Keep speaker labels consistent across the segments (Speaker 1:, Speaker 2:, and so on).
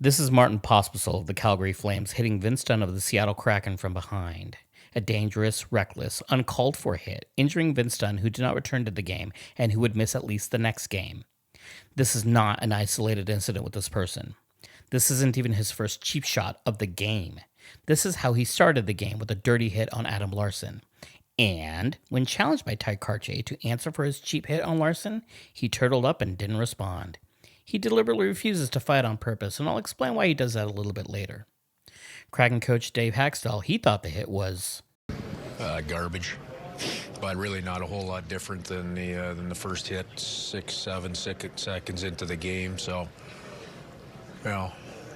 Speaker 1: This is Martin Pospisil of the Calgary Flames hitting Vince Dunn of the Seattle Kraken from behind. A dangerous, reckless, uncalled for hit, injuring Vince Dunn, who did not return to the game and who would miss at least the next game. This is not an isolated incident with this person. This isn't even his first cheap shot of the game. This is how he started the game with a dirty hit on Adam Larson. And when challenged by Ty Karche to answer for his cheap hit on Larson, he turtled up and didn't respond. He deliberately refuses to fight on purpose, and I'll explain why he does that a little bit later. Kraken coach Dave Hakstol, he thought the hit was
Speaker 2: garbage, but really not a whole lot different than the first hit, 6 seconds into the game. So, you're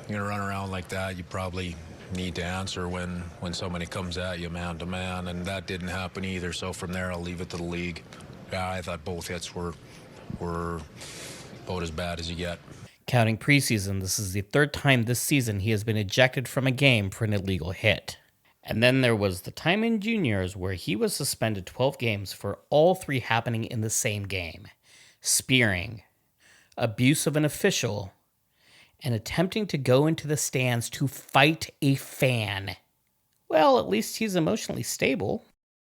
Speaker 2: gonna run around like that, you probably need to answer when somebody comes at you man to man, and that didn't happen either. So from there, I'll leave it to the league. Yeah, I thought both hits were about as bad as you get.
Speaker 1: Counting preseason, this is the third time this season he has been ejected from a game for an illegal hit. And then there was the time in juniors where he was suspended 12 games for all three happening in the same game. Spearing, abuse of an official, and attempting to go into the stands to fight a fan. Well, at least he's emotionally stable.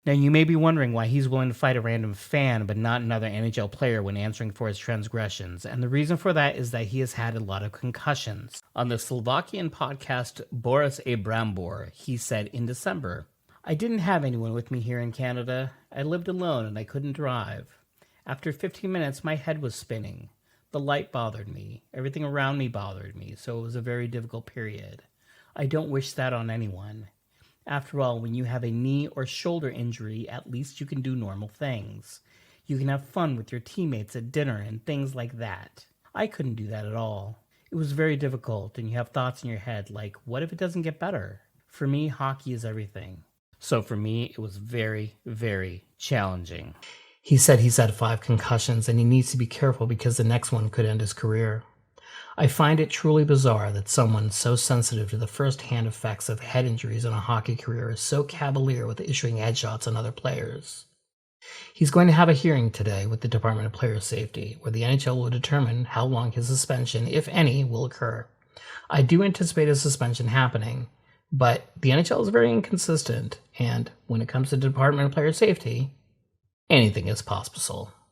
Speaker 1: Now, you may be wondering why he's willing to fight a random fan but not another NHL player when answering for his transgressions, and the reason for that is that he has had a lot of concussions. On the Slovakian podcast Boris Abrambor, he said in December, "I didn't have anyone with me here in Canada. I lived alone and I couldn't drive. After 15 minutes, my head was spinning. The light bothered me. Everything around me bothered me, so it was a very difficult period. I don't wish that on anyone. After all, when you have a knee or shoulder injury, at least you can do normal things. You can have fun with your teammates at dinner and things like that. I couldn't do that at all. It was very difficult, and you have thoughts in your head like, what if it doesn't get better? For me, hockey is everything. So for me, it was very, very challenging." He said he's had 5 concussions and he needs to be careful because the next one could end his career. I find it truly bizarre that someone so sensitive to the first-hand effects of head injuries in a hockey career is so cavalier with issuing headshots on other players. He's going to have a hearing today with the Department of Player Safety, where the NHL will determine how long his suspension, if any, will occur. I do anticipate a suspension happening, but the NHL is very inconsistent, and when it comes to the Department of Player Safety, anything is possible.